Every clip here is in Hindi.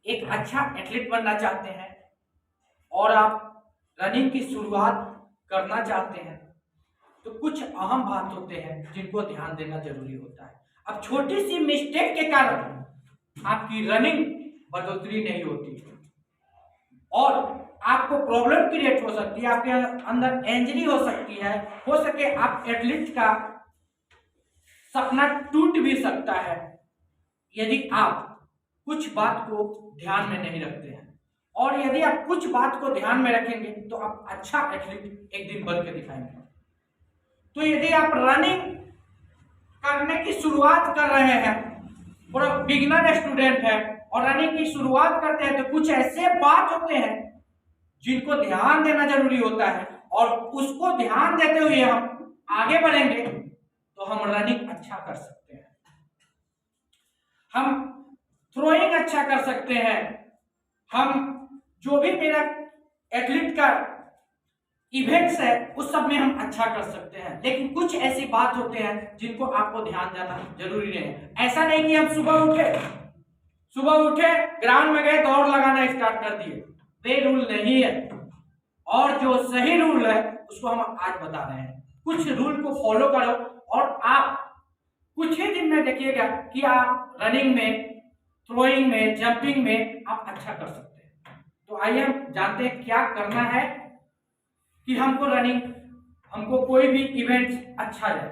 एक अच्छा एथलीट बनना चाहते हैं और आप रनिंग की शुरुआत करना चाहते हैं तो कुछ अहम बात होते हैं जिनको ध्यान देना जरूरी होता है। अब छोटी सी मिस्टेक के कारण आपकी रनिंग बढ़ोतरी नहीं होती और आपको प्रॉब्लम क्रिएट हो सकती है, आपके अंदर इंजरी हो सकती है, हो सके आप एथलीट का सपना टूट भी सकता है यदि आप कुछ बात को ध्यान में नहीं रखते हैं। और यदि आप कुछ बात को ध्यान में रखेंगे तो आप अच्छा एथलीट एक दिन बन के दिखाएंगे। तो यदि आप रनिंग करने की शुरुआत कर रहे हैं और बिगिनर स्टूडेंट है और रनिंग की शुरुआत करते हैं तो कुछ ऐसे बात होते हैं जिनको ध्यान देना जरूरी होता है और उसको ध्यान देते हुए हम आगे बढ़ेंगे तो हम रनिंग अच्छा कर सकते हैं, हम थ्रोइंग अच्छा कर सकते हैं, हम जो भी मेरा एथलीट का इवेंट्स है उस सब में हम अच्छा कर सकते हैं। लेकिन कुछ ऐसी बात होते हैं जिनको आपको ध्यान देना जरूरी नहीं है। ऐसा नहीं कि हम सुबह उठे ग्राउंड में गए दौड़ लगाना स्टार्ट कर दिए, वे रूल नहीं है। और जो सही रूल है उसको हम आज बता रहे हैं। कुछ रूल को फॉलो करो और आप कुछ ही दिन में देखिएगा कि आप रनिंग में, थ्रोइंग में, जंपिंग में आप अच्छा कर सकते हैं। तो आइए हम जानते हैं क्या करना है कि हमको कोई भी इवेंट अच्छा जाए।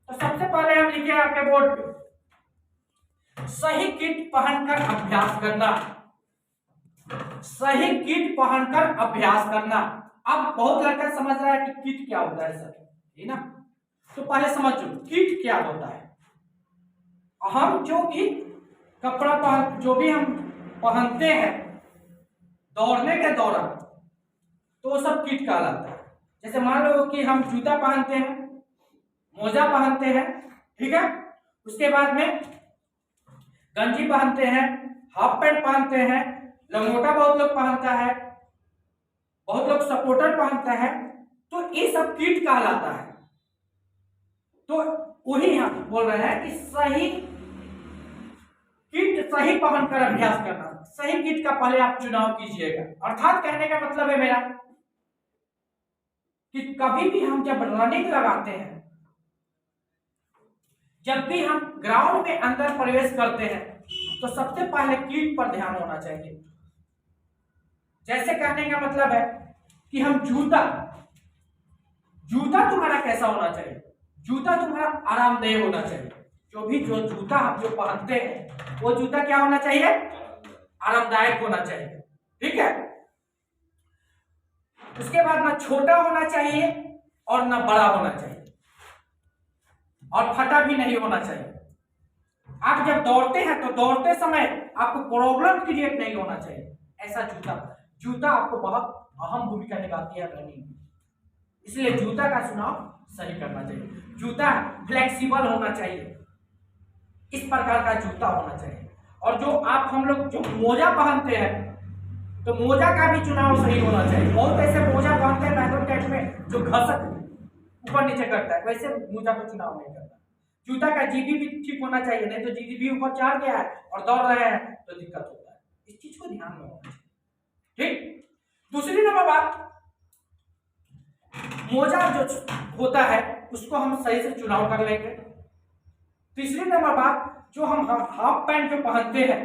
तो सबसे पहले हम लिखे आपके बोर्ड पे सही किट पहनकर अभ्यास करना, सही किट पहनकर अभ्यास करना। अब बहुत लड़का समझ रहा है कि किट क्या होता है सर, है ना? तो पहले समझ लो किट क्या होता है। हम जो भी कपड़ा जो भी हम पहनते हैं दौड़ने के दौरान तो वो सब किट कहलाता है। जैसे मान लो कि हम जूता पहनते हैं, मोजा पहनते हैं, ठीक है, उसके बाद में गंजी पहनते हैं, हाफ पैंट पहनते हैं, लंगोटा बहुत लोग पहनता है, बहुत लोग सपोर्टर पहनता है, तो ये सब किट कहलाता है। तो वही हम बोल रहे हैं कि सही किट सही पहनकर अभ्यास करना। सही किट का पहले आप चुनाव कीजिएगा। अर्थात कहने का मतलब है मेरा कि कभी भी हम जब रनिंग लगाते हैं, जब भी हम ग्राउंड में अंदर प्रवेश करते हैं तो सबसे पहले किट पर ध्यान होना चाहिए। जैसे कहने का मतलब है कि हम जूता तुम्हारा कैसा होना चाहिए? जूता तुम्हारा आरामदेह होना चाहिए। जो जूता हम जो पहनते हैं वो जूता क्या होना चाहिए? आरामदायक होना चाहिए, ठीक है। उसके बाद ना छोटा होना चाहिए और ना बड़ा होना चाहिए और फटा भी नहीं होना चाहिए। आप जब दौड़ते हैं तो दौड़ते समय आपको प्रॉब्लम क्रिएट नहीं होना चाहिए। ऐसा जूता आपको बहुत अहम भूमिका निभाती है रनिंग में, इसलिए जूता का चुनाव सही करना चाहिए। जूता फ्लेक्सिबल होना चाहिए, इस प्रकार का जूता होना चाहिए। और जो हम लोग जो मोजा पहनते हैं तो मोजा का भी चुनाव सही होना चाहिए। बहुत ऐसे मोजा पहनते हैं नायलॉन टाइप में जो घसक ऊपर नीचे करता है, वैसे मोजा का चुनाव नहीं करना। जूता का जीबी भी ठीक होना चाहिए, नहीं तो जीबी ऊपर चढ़ गया है और दौड़ रहे हैं तो दिक्कत होता है। इस चीज को ध्यान में रखना चाहिए, ठीक। दूसरी नंबर बात, मोजा जो होता है उसको हम सही से चुनाव कर लेंगे। तीसरी नंबर बात, जो हम हाफ पैंट जो पहनते हैं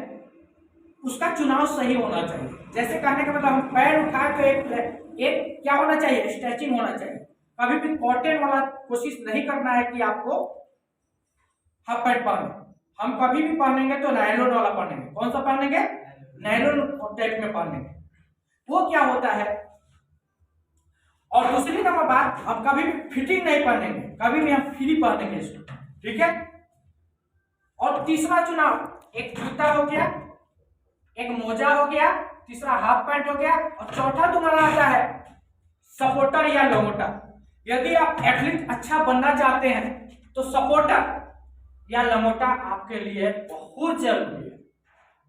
उसका चुनाव सही होना चाहिए। जैसे कहने का मतलब हम पैर उठा तो एक क्या होना चाहिए? स्ट्रेचिंग होना चाहिए। कभी भी कॉटन वाला कोशिश नहीं करना है कि आपको हाफ पैंट पहने। हम कभी भी पहनेंगे तो नायलॉन वाला पहनेंगे। कौन सा पहनेंगे? नायलॉन टाइप में पहनेंगे। वो क्या होता है? और दूसरी नंबर बात, हम कभी भी फिटिंग नहीं पहनेंगे, कभी भी हम फ्री पहनेंगे इसको, ठीक है। और तीसरा चुनाव, एक जूता हो गया, एक मोजा हो गया, तीसरा हाफ पैंट हो गया और चौथा तुम्हारा आता है सपोर्टर या लंगोटा। यदि आप एथलीट अच्छा बनना चाहते हैं तो सपोर्टर या लंगोटा आपके लिए बहुत जरूरी है।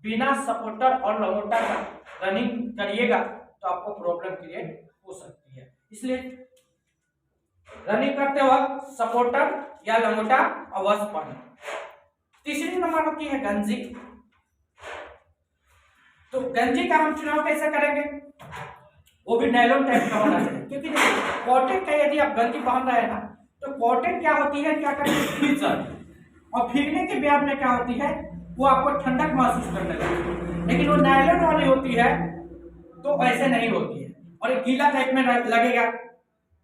बिना सपोर्टर और लंगोटा का रनिंग करिएगा तो आपको प्रॉब्लम क्रिएट हो सकती है। इसलिए रनिंग करते वक्त सपोर्टर या लंगोटा अवश्य पहने। तीसरी नंबर होती है गंजी। गंजी का हम चुनाव कैसे करेंगे, वो भी नायलॉन टाइप का होना चाहिए, क्योंकि देखिए कॉटन का यदि आप गंजी पहन रहे हैं ना तो कॉटन क्या होती है, क्या करती है, भीग जाती है और भीगने के बाद में क्या होती है, वो आपको ठंडक महसूस करने लगती है। लेकिन वो नायलॉन वाली होती है तो ऐसे नहीं होती है और एक गीला टाइप में लगेगा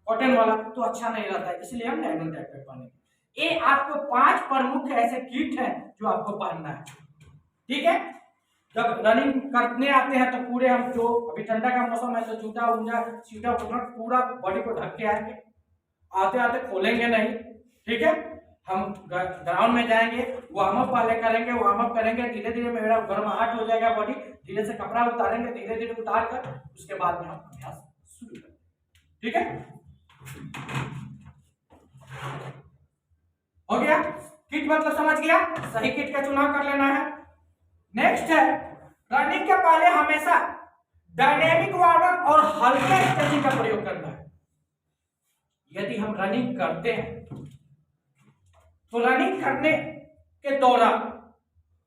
कॉटन वाला तो अच्छा नहीं रहता है, इसलिए हम नायलॉन टाइप का पहनेंगे। ये आपको 5 प्रमुख ऐसे किट है जो आपको पहनना है, ठीक है। जब रनिंग करने आते हैं तो पूरे हम जो अभी ठंडा का मौसम है तो जूता उंजा सीटा पूरा बॉडी को ढक के आएंगे, आते आते खोलेंगे नहीं, ठीक है। हम ग्राउंड में जाएंगे, वार्म अप पहले करेंगे, वार्म अप करेंगे, धीरे धीरे मेरा गर्माहट हो जाएगा बॉडी, धीरे से कपड़ा उतारेंगे, धीरे धीरे उतार कर उसके बाद में हम अभ्यास शुरू करेंगे, ठीक है। हो गया, किट मतलब समझ गया, सही किट का चुनाव कर लेना है। नेक्स्ट है रनिंग के पहले हमेशा डायनेमिक वार्म अप और हल्के स्ट्रेचिंग का प्रयोग करना है। यदि हम रनिंग करते हैं तो रनिंग करने के दौरान,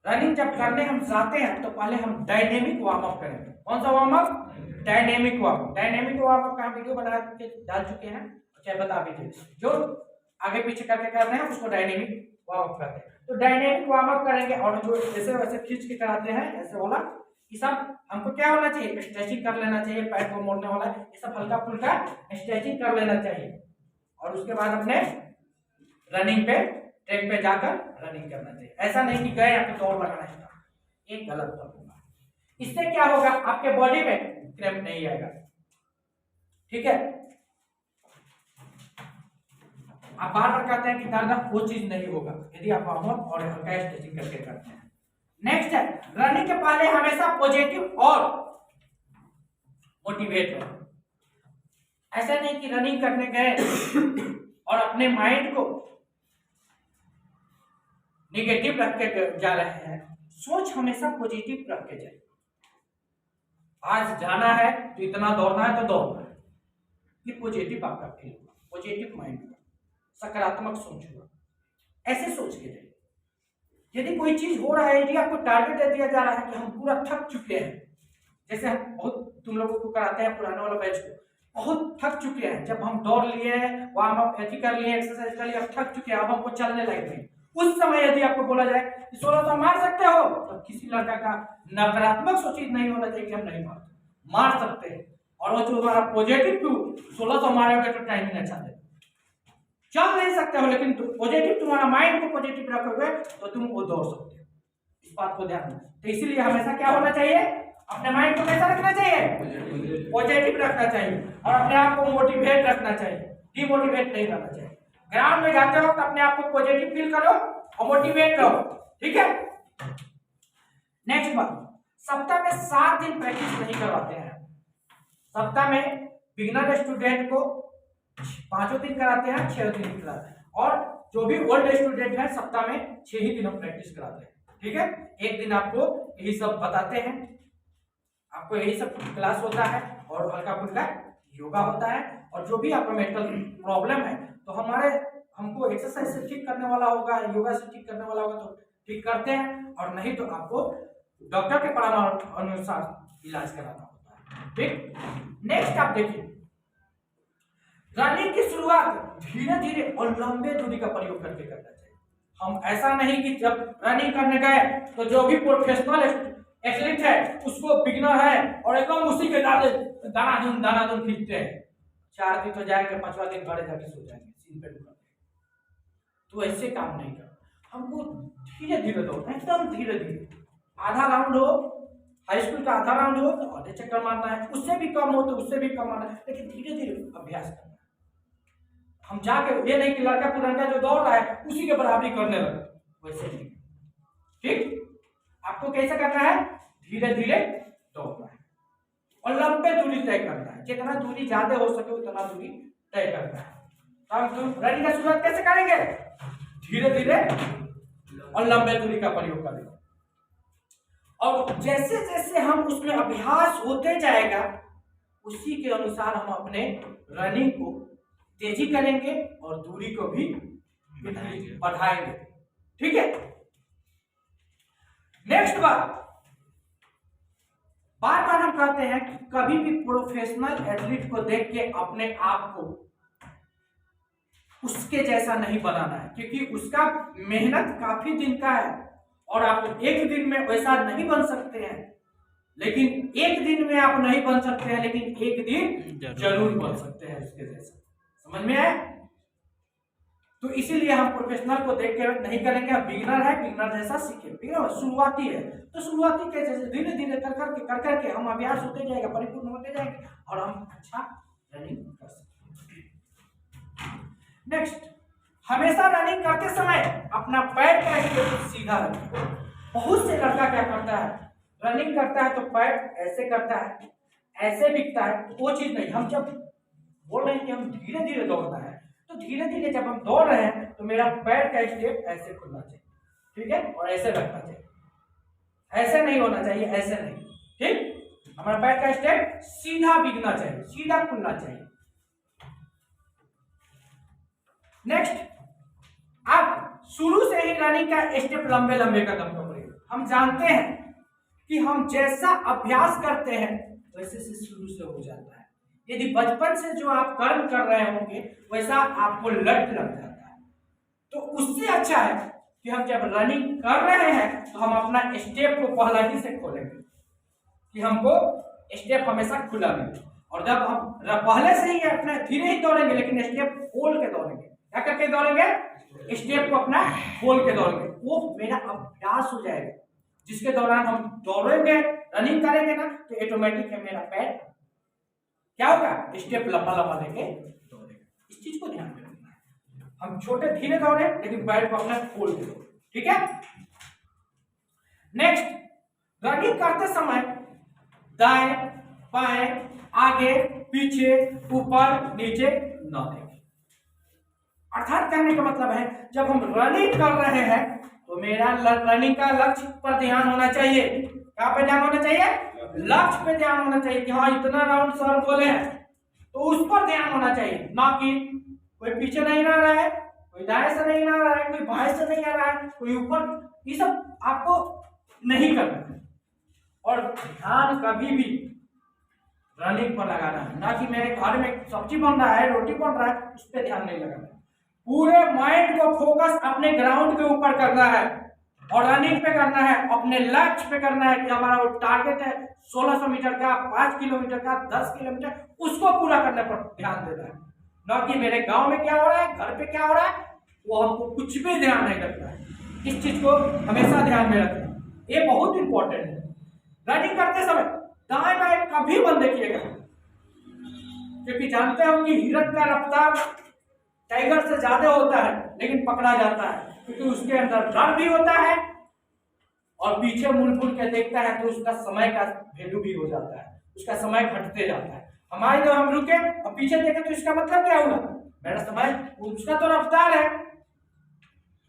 रनिंग जब करने हम जाते हैं तो पहले हम डायनेमिक वार्म अप करेंगे। कौन सा warm up, dynamic warm up. Dynamic warm up का वीडियो बना के डाल चुके हैं, चाहे बता दीजिए, जो आगे पीछे करके कर रहे हैं उसको डायनेमिक वार्म अप करते हैं। तो डायनेमिक वार्म अप करेंगे और जो जैसे वैसे खींच के कराते हैं ऐसे वाला, ये सब हमको क्या होना चाहिए, स्ट्रेचिंग कर लेना चाहिए, पैर को मोड़ने वाला ये सब हल्का फुल्का स्ट्रेचिंग कर लेना चाहिए और उसके बाद अपने रनिंग पे ट्रैक पे जाकर रनिंग करना चाहिए। ऐसा नहीं कि गए आपको दौड़ लगाना है, एक गलत बात होगा। इससे क्या होगा, आपके बॉडी में क्रैम्प नहीं आएगा, ठीक है। आप बार बार कहते हैं कि दर्द, वो चीज नहीं होगा यदि आप वार्म अप और हल्का स्ट्रेचिंग करके करते हैं। नेक्स्ट है रनिंग के पहले हमेशा पॉजिटिव और मोटिवेट रहो। ऐसा नहीं कि रनिंग करने गए और अपने माइंड को निगेटिव रख के जा रहे हैं। सोच हमेशा पॉजिटिव रख के जाए। आज जाना है तो इतना दौड़ना है तो दौड़ना है, ये पॉजिटिव आपका फील होगा, पॉजिटिव माइंड होगा, सकारात्मक सोच होगा, ऐसे सोच के जाइए। यदि कोई चीज हो रहा है, यदि आपको टारगेट दे दिया जा रहा है कि हम पूरा थक चुके हैं, जैसे हम बहुत तुम लोगों को कराते हैं पुराने वाला बैच को, बहुत थक चुके हैं, जब हम दौड़ लिए, वार्म अप कर लिए, एक्सरसाइज कर लिए, अब थक चुके हैं, अब हमको चलने लगे, उस समय यदि आपको बोला जाए कि 1600 मार सकते हो, तो किसी लड़का का नकारात्मक सोच नहीं होना चाहिए कि हम नहीं मार सकते हैं। और वो जो हमारा पॉजिटिव 1600 मारोगे तो टाइमिंग अच्छा दे, चल नहीं सकते हो, लेकिन पॉजिटिव तुम्हारा माइंड को पॉजिटिव रखोगे तो तुम वो दौड़ सकते हो। इस बात को ध्यान रखना। तो इसीलिए हमेशा क्या होना चाहिए, अपने माइंड को कैसा रखना चाहिए, पॉजिटिव रखना चाहिए और अपने आप को मोटिवेट रखना चाहिए, डिमोटिवेट नहीं करना चाहिए। ग्राउंड में जाते वक्त अपने आप को पॉजिटिव फील करो और मोटिवेट रहो, ठीक है। नेक्स्ट बात, सप्ताह में 7 दिन प्रैक्टिस नहीं करवाते हैं। सप्ताह में बिगिनर स्टूडेंट को 5 दिन कराते हैं, 6 दिन कराते हैं, और जो भी ओल्ड स्टूडेंट है सप्ताह में 6 ही दिन हम प्रैक्टिस कराते हैं, ठीक है। एक दिन आपको यही सब बताते हैं, आपको यही सब क्लास होता है और हल्का फुल्का योगा होता है, और जो भी आपका मेंटल प्रॉब्लम है तो हमको एक्सरसाइज से ठीक करने वाला होगा, योगा से ठीक करने वाला होगा तो ठीक करते हैं, और नहीं तो आपको डॉक्टर के परामर्श अनुसार इलाज कराना होता है, ठीक। नेक्स्ट आप देखिए, रनिंग की शुरुआत धीरे धीरे और लंबे दूरी का प्रयोग करके करना चाहिए। हम ऐसा नहीं कि जब रनिंग करने गए तो जो भी प्रोफेशनल एथलीट है उसको बिगिनर है और एकदम उसी के दानाधुन खींचते हैं, 4 दिन तो जाएंगे, 5वां दिन घरे जाके सो जाएंगे, सीन पे दुखा। तो ऐसे काम नहीं कर, हमको धीरे धीरे दौड़ना, एकदम धीरे धीरे। आधा राउंड हो, हाई स्कूल का आधा राउंड हो तो आधे चक्कर मारना है, उससे भी कम हो तो उससे भी कम मारना है, लेकिन धीरे धीरे अभ्यास करना है। हम जाके ये नहीं कि लड़का पुराना जो दौड़ रहा है उसी के बराबरी करने लगे, वैसे नहीं, ठीक। आपको कैसे करना है, धीरे धीरे दौड़ना है और लंबे दूरी तय करना है, जितना दूरी ज्यादा हो सके उतना दूरी तय करना है। तो हम रनिंग का शुरुआत कैसे करेंगे, धीरे धीरे और लंबे दूरी का प्रयोग करेंगे, और जैसे जैसे हम उसमें अभ्यास होते जाएगा उसी के अनुसार हम अपने रनिंग को तेजी करेंगे और दूरी को भी बढ़ाएंगे, ठीक है। नेक्स्ट बात, कहते हैं कि कभी भी प्रोफेशनल एथलीट को देख के अपने आप को उसके जैसा नहीं बनाना है, क्योंकि उसका मेहनत काफी दिन का है और आप एक दिन में वैसा नहीं बन सकते हैं। लेकिन एक दिन में आप नहीं बन सकते हैं, लेकिन एक दिन जरूर बन सकते हैं उसके जैसा। समझ में आए? तो इसीलिए हम प्रोफेशनल को देख के नहीं करेंगे। अब बिगिनर है, बिगिनर जैसा सीखे। बिगिनर शुरुआती है तो शुरुआती के जैसे धीरे धीरे कर करके हम अभ्यास होते जाएगा, परिपूर्ण होते जाएंगे और हम अच्छा रनिंग कर सकते हैं। नेक्स्ट, हमेशा रनिंग करते समय अपना पैर का स्टेप सीधा रखें। बहुत से लड़का क्या करता है, रनिंग करता है तो पैर ऐसे करता है, ऐसे बिकता है। वो चीज नहीं। हम जब बोल रहे हैं कि हम धीरे धीरे दौड़ना है, तो धीरे धीरे जब हम दौड़ रहे हैं तो मेरा पैर का स्टेप ऐसे खुलना चाहिए, ठीक है, और ऐसे रखना चाहिए। ऐसे नहीं होना चाहिए, ऐसे नहीं, ठीक। हमारा पैर का स्टेप सीधा बिकना चाहिए, सीधा खुलना चाहिए। नेक्स्ट, आप शुरू से ही रनिंग का स्टेप लंबे लंबे कदम का पड़ेगा। हम जानते हैं कि हम जैसा अभ्यास करते हैं वैसे से शुरू से हो जाता है। यदि बचपन से जो आप कर्म कर रहे होंगे वैसा आपको लट लग जाता है, तो उससे अच्छा है कि हम जब रनिंग कर रहे हैं तो हम अपना स्टेप को पहला ही से खोलेंगे, कि हमको स्टेप हमेशा खुला मिले। और जब हम पहले से ही अपना धीरे ही दौड़ेंगे, लेकिन स्टेप खोल के दौड़ेंगे। क्या करके दौड़ेंगे? स्टेप को अपना खोल के दौड़ेंगे। वो मेरा अभ्यास हो जाएगा, जिसके दौरान हम दौड़ेंगे, रनिंग करेंगे ना, तो ऑटोमेटिक है मेरा पैर क्या होगा, स्टेप लंबा लंबा लेके दौड़ेगा। इस चीज को ध्यान में रखना है। हम छोटे धीरे दौड़े लेकिन पैर को अपना खोल के दौड़े, ठीक है। नेक्स्ट, रनिंग करते समय दाएं बाएं आगे पीछे ऊपर नीचे न देखें। अर्थात कहने का मतलब है जब हम रनिंग कर रहे हैं तो मेरा रनिंग का लक्ष्य पर ध्यान होना चाहिए। कहां पे ध्यान होना चाहिए? लक्ष्य पे ध्यान होना चाहिए कि हाँ इतना राउंड सर बोले हैं तो उस पर ध्यान होना चाहिए, ना कि कोई पीछे नहीं आ रहा है, कोई दाएं से नहीं आ रहा है, कोई बाएं से नहीं आ रहा है, कोई ऊपर। ये सब आपको नहीं करना है। और ध्यान कभी भी रनिंग पर लगाना है, ना कि मेरे घर में सब्जी बन रहा है, रोटी बन रहा है, उस पर ध्यान नहीं लगाना है। पूरे माइंड को फोकस अपने ग्राउंड के ऊपर करना है और रनिंग पे करना है, अपने लक्ष्य पे करना है कि हमारा वो टारगेट है 1600 मीटर का, 5 किलोमीटर का, 10 किलोमीटर, उसको पूरा करने पर ध्यान देना है। ना कि मेरे गांव में क्या हो रहा है, घर पे क्या हो रहा है, वो हमको कुछ भी ध्यान नहीं रखना है। इस चीज को हमेशा ध्यान में रखना, ये बहुत इंपॉर्टेंट है। रनिंग करते समय दाएं बाएं कभी बंद देखिएगा, क्योंकि जानते हो कि हिरन का रफ्तार टाइगर से ज्यादा होता है, लेकिन पकड़ा जाता है क्योंकि उसके अंदर डर भी होता है और पीछे मुड़ मुड़ के देखता है, तो उसका समय का वैल्यू भी हो जाता है, उसका समय घटते जाता है। हमारे जब हम रुके और पीछे देखे तो इसका मतलब क्या हुआ, मेरा समय, उसका तो रफ्तार है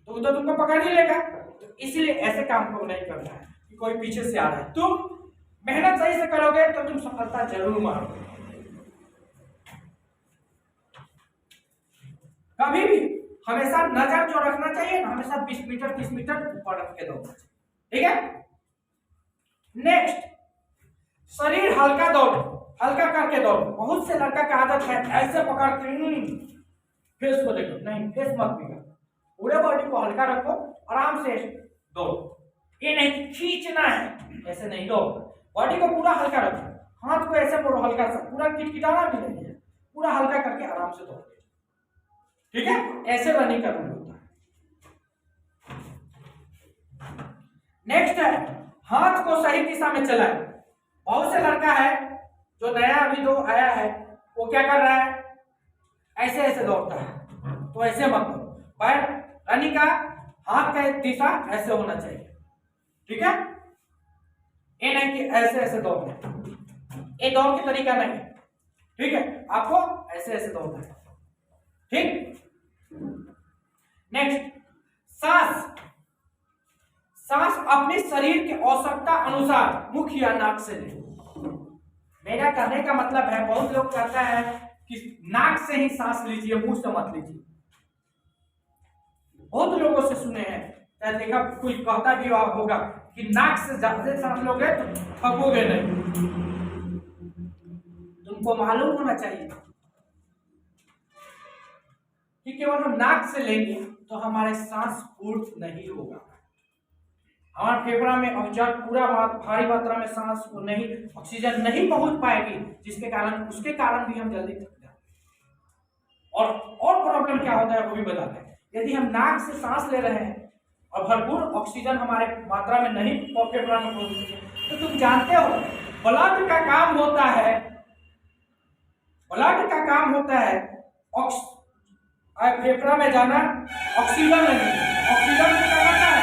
तो वो तो तुमको पकड़ ही लेगा। तो इसलिए ऐसे काम को नहीं करना है कि कोई पीछे से आ रहा है। तुम मेहनत सही से करोगे तो तुम सफलता जरूर मारोगे। कभी भी हमेशा नजर जो रखना चाहिए ना, हमेशा 20 मीटर 30 मीटर ऊपर रख के दौड़ना चाहिए, ठीक है। नेक्स्ट, शरीर हल्का दौड़ो, हल्का करके दौड़ो। बहुत से लड़का का आदत है ऐसे पकड़ के फेस को देखो, नहीं फेस मत बिगाड़, पूरे बॉडी को हल्का रखो, आराम से दौड़ो। ये नहीं खींचना है, ऐसे नहीं दौड़ो, बॉडी को पूरा हल्का रखो, हाथ को ऐसे मोड़ो हल्का सा, पूरा किटकिटाना भी नहीं है, पूरा हल्का करके आराम से दौड़ो, ठीक है। ऐसे रनिंग करना होता है। नेक्स्ट है हाथ को सही दिशा में चलाए। बहुत से लड़का है जो नया अभी जो आया है वो क्या कर रहा है, ऐसे ऐसे दौड़ता है, तो ऐसे मत दौड़ो। पैर रनिंग का हाथ का दिशा ऐसे होना चाहिए, ठीक है। ये नहीं कि ऐसे ऐसे दौड़ना, ये दौड़ की तरीका नहीं, ठीक है। आपको ऐसे ऐसे दौड़ना है, ठीक। नेक्स्ट, सांस अपने शरीर के आवश्यकता अनुसार मुख या नाक से ले। मेरा कहने का मतलब है, बहुत लोग कहते हैं कि नाक से ही सांस लीजिए, मुंह से मत लीजिए। बहुत लोगों से सुने हैं, चाहे देखा कोई कहता भी होगा कि नाक से ज्यादा सांस लोगे तो थकोगे नहीं, तुमको मालूम होना चाहिए कि केवल हम नाक से लेंगे तो हमारे सांस पूर्ण नहीं होगा। हमारे फेफड़ा में ऑक्सीजन पूरा भारी मात्रा में सांस को नहीं, ऑक्सीजन नहीं पहुंच पाएगी, जिसके कारण उसके कारण भी हम जल्दी थक जाते हैं। और प्रॉब्लम क्या होता है वो भी बताते हैं। यदि हम नाक से सांस ले रहे हैं और भरपूर ऑक्सीजन हमारे मात्रा में नहीं फेफड़ा में पहुंचती है, तो तुम जानते हो ब्लड का काम होता है, ब्लड का काम होता है फेफड़ा में जाना, ऑक्सीजन लेना। ऑक्सीजन क्या करता है,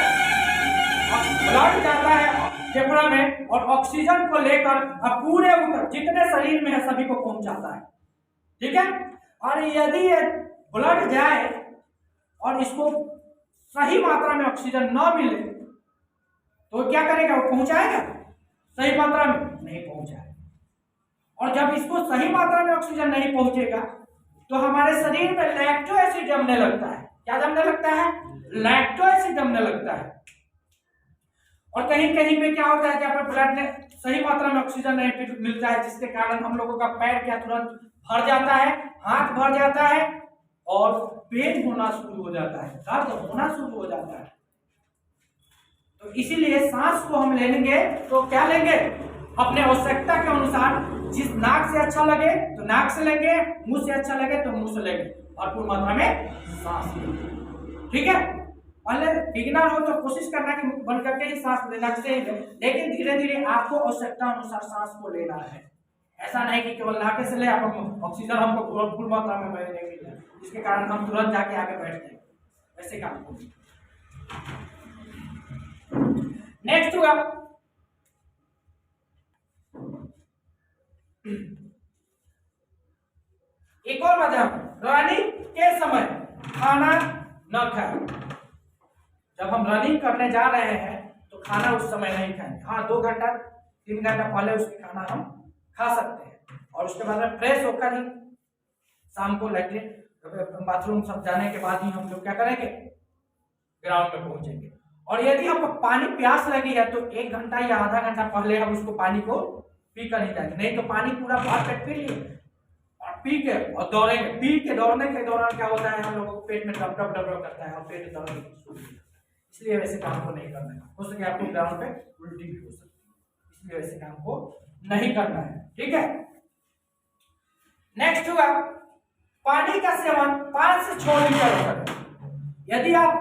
ब्लड जाता है फेफड़ा में और ऑक्सीजन को लेकर पूरे जितने शरीर में है सभी को पहुंचाता है। ठीक है, और यदि ये ब्लड जाए और इसको सही मात्रा में ऑक्सीजन न मिले तो क्या करेगा, वो पहुंचाएगा? सही मात्रा में नहीं पहुंचाएगा। और जब इसको सही मात्रा में ऑक्सीजन नहीं पहुंचेगा तो हमारे शरीर में लैक्टो एसिड जमने लगता है। क्या जमने लगता है? लैक्टो एसिड जमने लगता है। और कहीं कहीं पे क्या होता है कि अपने ब्लड में सही मात्रा में ऑक्सीजन नहीं मिलता है, जिसके कारण हम लोगों का पैर क्या तुरंत भर जाता है, हाथ भर जाता है और पेन होना शुरू हो जाता है, दर्द होना शुरू हो जाता है। तो इसीलिए सांस को हम लेंगे तो क्या लेंगे, अपने आवश्यकता के अनुसार। जिस नाक से अच्छा लगे तो नाक से लेंगे, मुंह से अच्छा लगे तो मुंह से लेंगे, भरपूर मात्रा में सांस लेंगे। ठीक है, पहले बिगिनर हो तो कोशिश करना कि मुख बंद करके ही सांस लेना चाहिए, लेकिन धीरे धीरे आपको आवश्यकता अनुसार सांस को लेना है। ऐसा नहीं कि केवल नाक से ले, आप ऑक्सीजन हमको भरपूर मात्रा में मिल जाए, जिसके कारण हम तुरंत जाके आगे बैठ जाए, वैसे काम को। नेक्स्ट हुआ एक और मजाक, रनिंग के समय खाना न खाएं। जब हम रनिंग करने जा रहे हैं तो खाना उस समय नहीं खाएंगे। हाँ, 2 घंटा 3 घंटा पहले उसके खाना हम खा सकते हैं और उसके बाद में फ्रेश होकर ही शाम को लैट्रिन बाथरूम सब जाने के बाद ही हम लोग क्या करेंगे, ग्राउंड में पहुंचेंगे। और यदि हमको पानी प्यास लगी है तो 1 घंटा या आधा घंटा पहले हम उसको पानी को पी कर ही जाएंगे, नहीं तो पानी पूरा भर पेट पी लिए और पी के और दौड़ेंगे। पी के दौड़ने के दौरान क्या होता है, हम लोगों को पेट में डब डब डब डब करता है और पेट दर्द शुरू हो जाता है। इसलिए वैसे काम को नहीं करना है। हो सके आपको ग्राउंड पे उल्टी भी हो सकती है, इसलिए वैसे काम को नहीं करना है। ठीक है, नेक्स्ट हुआ पानी का सेवन 5 से 6 लीटर करें। यदि आप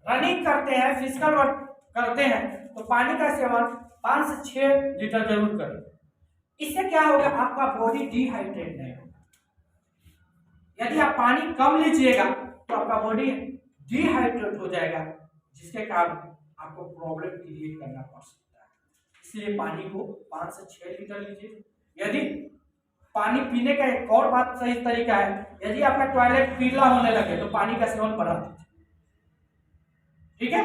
रनिंग करते हैं, फिजिकल वर्क करते हैं तो पानी का सेवन 5 से 6 लीटर जरूर करें। इससे क्या होगा, आपका बॉडी डिहाइड्रेट नहीं होगा। यदि आप पानी कम लीजिएगा तो आपका बॉडी डिहाइड्रेट हो जाएगा, जिसके कारण आपको प्रॉब्लम क्रिएट करना पड़ सकता है। इसलिए पानी को 5 से 6 लीटर लीजिए। यदि पानी पीने का एक और बात सही तरीका है, यदि आपका टॉयलेट पीला होने लगे तो पानी का सेवन बढ़ा दीजिए। ठीक है,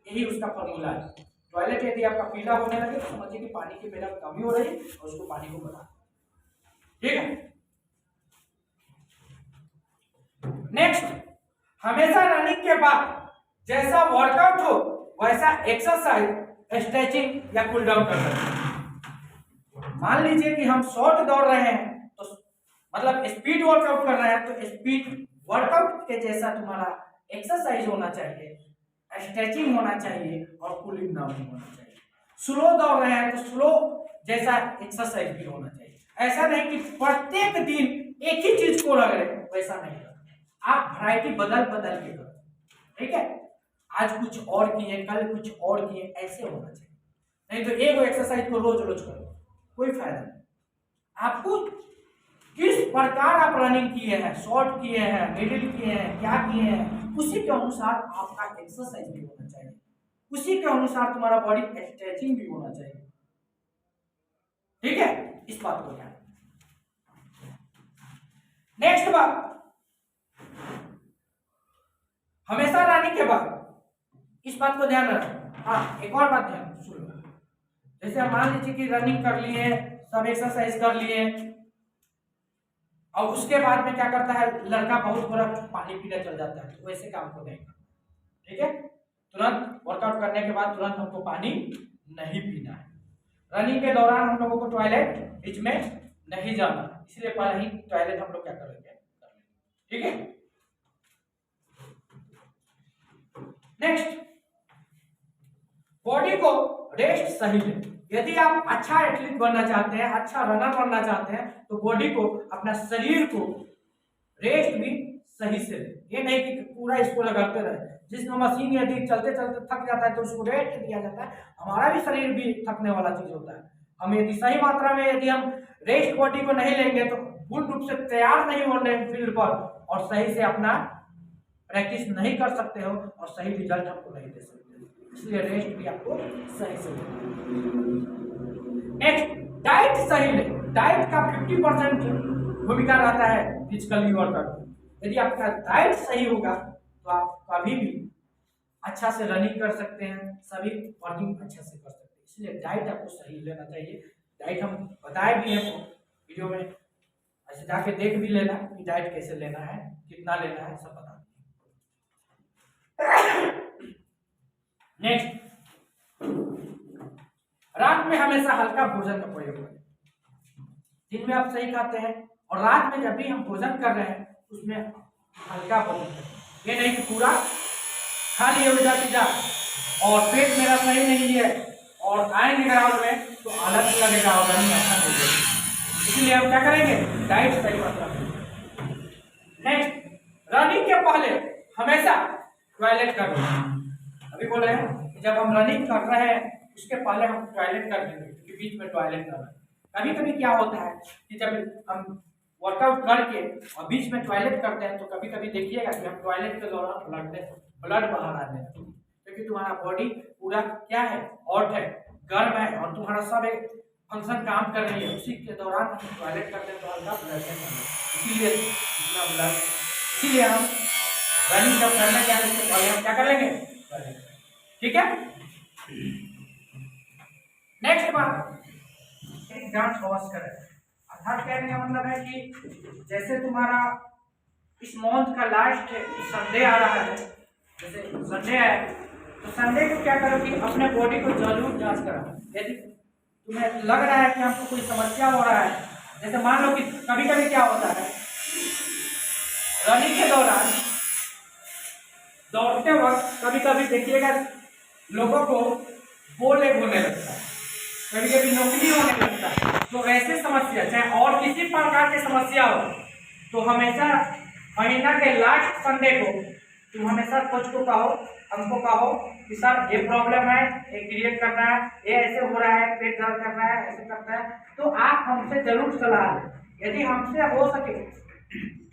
यही उसका फॉर्मूला है। टॉयलेट यदि आपका पीला होने लगे तो समझिए कि पानी की मेरा कमी हो रही है और उसको पानी को बढ़ा। ठीक है, नेक्स्ट, हमेशा रनिंग के बाद जैसा वर्कआउट हो वैसा एक्सरसाइज, स्ट्रेचिंग या कूल डाउन कर सकते हैं। मान लीजिए कि हम शॉर्ट दौड़ रहे हैं तो मतलब स्पीड वर्कआउट कर रहे हैं तो स्पीड वर्कआउट के जैसा तुम्हारा एक्सरसाइज होना चाहिए, स्ट्रेचिंग होना चाहिए और कूलिंग डाउन होना चाहिए। स्लो दौड़ रहे हैं तो स्लो जैसा एक्सरसाइज भी होना चाहिए। ऐसा नहीं कि प्रत्येक दिन एक ही चीज को रगड़े, वैसा नहीं करना। आप वैरायटी बदल बदल के करो। ठीक है, आज कुछ और किए, कल कुछ और किए, ऐसे होना चाहिए। नहीं तो एक एक्सरसाइज को रोज रोज करो, कोई फायदा नहीं। आपको किस प्रकार आप रनिंग किए हैं, शॉर्ट किए हैं, मिडिल किए हैं, क्या किए हैं, उसी के अनुसार आपका एक्सरसाइज भी होना चाहिए, उसी के अनुसार तुम्हारा बॉडी स्ट्रेचिंग भी होना चाहिए। ठीक है, इस बात को ध्यान। नेक्स्ट बात, हमेशा रनिंग के बाद इस बात को ध्यान रखना। हाँ, एक और बात ध्यान सुनो, जैसे हम मान लीजिए कि रनिंग कर लिए, सब एक्सरसाइज कर लिए और उसके बाद में क्या करता है लड़का, बहुत बड़ा पानी पीने चल जाता है, तो वैसे काम को नहीं करना। ठीक है, तुरंत वर्कआउट करने के बाद तुरंत हमको पानी नहीं पीना है। रनिंग के दौरान हम लोगों को टॉयलेट बीच में नहीं जाना, इसलिए पहले ही टॉयलेट हम लोग क्या करेंगे, ठीक है। नेक्स्ट, बॉडी को रेस्ट सही ले। यदि आप अच्छा एथलीट बनना चाहते हैं, अच्छा रनर बनना चाहते हैं, तो बॉडी को, अपना शरीर को रेस्ट भी सही से ले। ये नहीं कि पूरा इसको लगाते रहे। जिसमें मशीन यदि चलते चलते थक जाता है तो उसको रेस्ट दिया जाता है। हमारा भी शरीर भी थकने वाला चीज होता है। हम यदि सही मात्रा में यदि हम रेस्ट बॉडी को नहीं लेंगे तो पूर्ण रूप से तैयार नहीं होने फील्ड पर और सही से अपना प्रैक्टिस नहीं कर सकते हो और सही रिजल्ट आपको नहीं दे सकते। इसलिए रेस्ट भी आपको सही से लेना। नेक्स्ट, डाइट सही ले। डाइट का 50% भूमिका रहता है फिजिकली वर्कआउट। यदि आपका डाइट सही होगा तो आप कभी भी अच्छा से रनिंग कर सकते हैं, सभी वर्किंग अच्छे से कर सकते हैं। इसलिए डाइट आपको सही लेना चाहिए। डाइट हम बताए भी हैं वीडियो में, ऐसे जाके देख भी लेना कि डाइट कैसे लेना है, कितना लेना है, सब बता। नेक्स्ट, रात में हमेशा हल्का भोजन का प्रयोग करें। दिन में आप सही खाते हैं और रात में जब भी हम भोजन कर रहे हैं उसमें हल्का भोजन करें। ये नहीं कि पूरा खा लिए पिज्जा और पेट मेरा सही नहीं है और आएंगे ग्राउंड में तो आलस लगेगा और रनिंग अच्छा नहीं होगा। इसलिए हम क्या करेंगे, डाइट सही मात्रा में। नेक्स्ट, रनिंग के पहले हमेशा टॉयलेट कर लें। अभी बोल रहे हैं जब हम रनिंग कर रहे हैं उसके पहले हम टॉयलेट कर देंगे, क्योंकि बीच में टॉयलेट कर रहे हैं। कभी कभी क्या होता है कि जब हम वर्कआउट करके और बीच में टॉयलेट करते हैं तो कभी कभी देखिएगा कि हम टॉयलेट के दौरान ब्लड बाहर आने लगता है, क्योंकि तुम्हारा बॉडी पूरा क्या है, हॉट है, गर्म है और तुम्हारा सब एक फंक्शन काम कर रही है। उसी के दौरान हम टॉयलेट करते हैं तो हल्का ब्लड इसीलिए इतना ब्लड। इसीलिए हम रनिंग जब करने जाए उसके पहले हम क्या कर लेंगे, ठीक है। नेक्स्ट बात, एक जांच अवश्य करें। अर्थात कहने का मतलब है कि जैसे तुम्हारा इस मंथ का लास्ट संडे आ रहा है, जैसे संडे है तो संडे को क्या करो कि अपने बॉडी को जरूर जांच करा। यदि तुम्हें लग रहा है कि हमको कोई समस्या हो रहा है, जैसे मान लो कि कभी कभी क्या होता है रनिंग के दौरान दौड़ते वक्त कभी कभी देखिएगा लोगों को बोले होने लगता है, कभी कभी नौकरी होने लगता है। तो वैसे समस्या चाहे और किसी प्रकार की समस्या हो तो हमेशा महीना के लास्ट संडे को तुम हमेशा कोच को कहो, हमको कहो कि सर ये प्रॉब्लम है, ये क्रिएट करना है, ये ऐसे हो रहा है, पेट दर्द कर रहा है, ऐसे करता है, तो आप हमसे जरूर सलाह लें। यदि हमसे हो सके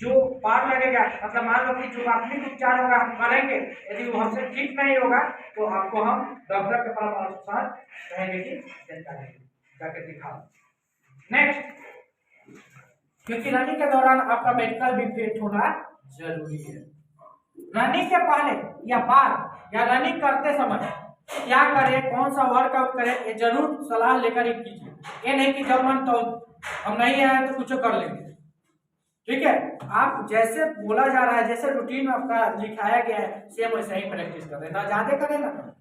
जो पार लगेगा, मतलब मान लो कि जो प्राथमिक उपचार होगा हम करेंगे, यदि वो हमसे ठीक नहीं होगा तो आपको हम डॉक्टर के परामर्श कहेंगे कि जाकर दिखाओ। नेक्स्ट, क्योंकि रनिंग के दौरान आपका मेडिकल भी फिट होना जरूरी है। रनिंग के पहले या बाद या रनिंग करते समय क्या करें, कौन सा वर्कआउट करें, ये जरूर सलाह लेकर ही कीजिए। ये नहीं कि जब मन तो हम नहीं आए तो कुछ कर लेंगे, ठीक है। आप जैसे बोला जा रहा है, जैसे रूटीन आपका लिखाया गया है, सेम वैसे ही प्रैक्टिस करें, ना ज्यादा करें ना करें।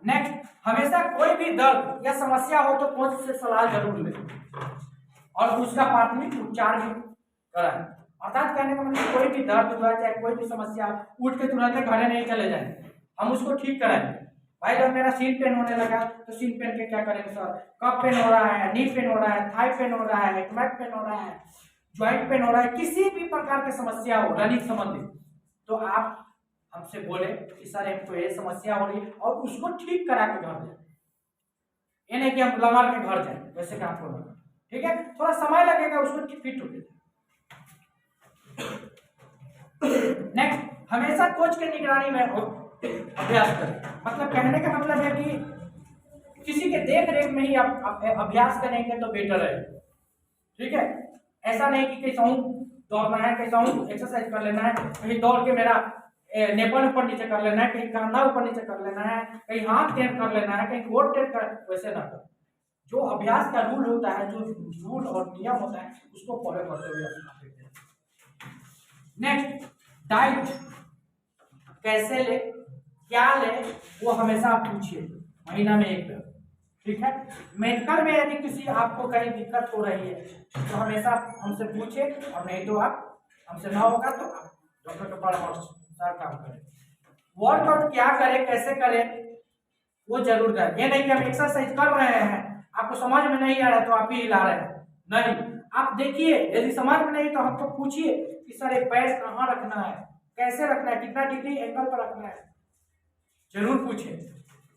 नेक्स्ट, हमेशा कोई भी दर्द या समस्या हो तो कोच से सलाह जरूर लें और उसका प्राथमिक उपचार भी कराएं। अर्थात कहने का मतलब कोई भी दर्द हुआ चाहे कोई भी समस्या, उठ के तुरंत घर नहीं चले जाएंगे, हम उसको ठीक कराएंगे। भाई जब मेरा सीन पेन होने लगा तो सीन पेन के क्या करेंगे सर, कब पेन हो रहा है, नी पेन हो रहा है, थाई पेन हो रहा है, स्टमक पेन हो रहा है, ज्वाइंट पेन हो रहा है, किसी भी प्रकार की समस्या हो रनिंग संबंधित तो आप हमसे बोले कि सर हमको ये समस्या हो रही है और उसको ठीक करा के घर जाए। ये नहीं कि हम लगा के घर जाए, वैसे काम को लगा, ठीक है, थोड़ा समय लगेगा उसको फिट होने। नेक्स्ट, हमेशा कोच के निगरानी में अभ्यास करें। मतलब कहने का मतलब है कि किसी के देख रेख में ही आप अभ्यास करेंगे तो बेटर है, ठीक है। ऐसा नहीं कि कैसा हूँ दौड़ना है, कैसा हूँ एक्सरसाइज कर लेना है, कहीं दौड़ के मेरा नेपल ऊपर नीचे कर लेना है, कहीं कंधा ऊपर नीचे कर लेना है, कहीं हाथ टेप कर लेना है, कहीं गोड टेप कर, वैसे ना कर। जो अभ्यास का रूल होता है, जो रूल और नियम होता है उसको फॉलो करते हुए अपना देते हैं। नेक्स्ट, डाइट कैसे ले, क्या ले, वो हमेशा आप पूछिए महीना में एक बार, ठीक है। मेडिकल में यदि किसी आपको कहीं दिक्कत हो रही है तो हमेशा हमसे पूछे, और नहीं तो आप हमसे ना होगा तो आप डॉक्टर का परामर्श अनुसार काम करें। वर्कआउट क्या करें, कैसे करें, वो जरूर करें। ये नहीं कि हम एक्सरसाइज कर रहे हैं, आपको समझ में नहीं आ रहा तो आप ही हिला रहे हैं, नहीं। आप देखिए, यदि समझ में नहीं तो हमको पूछिए कि सर एक पैर कहाँ रखना है, कैसे रखना है, कितना डिग्री एंगल पर रखना है, जरूर पूछे।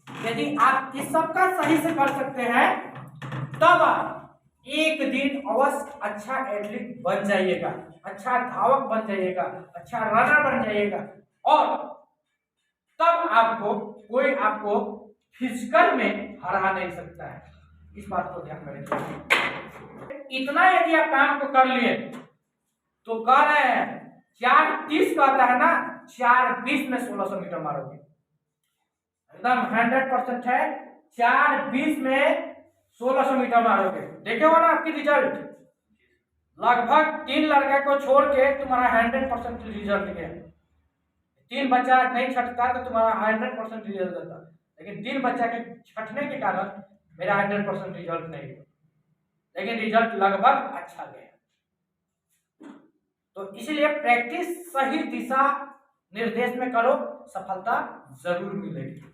यदि आप इस सब का सही से कर सकते हैं तब आप एक दिन अवश्य अच्छा एथलीट बन जाइएगा, अच्छा धावक बन जाइएगा, अच्छा रनर बन जाइएगा, और तब आपको कोई आपको फिजिकल में हरा नहीं सकता है। इस बात को ध्यान में रखिए। इतना यदि आप काम को कर लिए तो कह रहे हैं 4:30 कहता है ना, 4:20 में 1600 मीटर मारोगे, एकदम 100% है। 4:20 में 1600 मीटर मारोगे, देखे हो ना आपकी रिजल्ट, लगभग 3 लड़के को छोड़ के तुम्हारा 100% रिजल्ट गया। 3 बच्चा नहीं छटता तो तुम्हारा 100% रिजल्ट देता, लेकिन 3 बच्चा के छटने के कारण मेरा 100% रिजल्ट नहीं हुआ, लेकिन रिजल्ट लगभग अच्छा गया। तो इसलिए प्रैक्टिस सही दिशा निर्देश में करो, सफलता जरूर मिलेगी।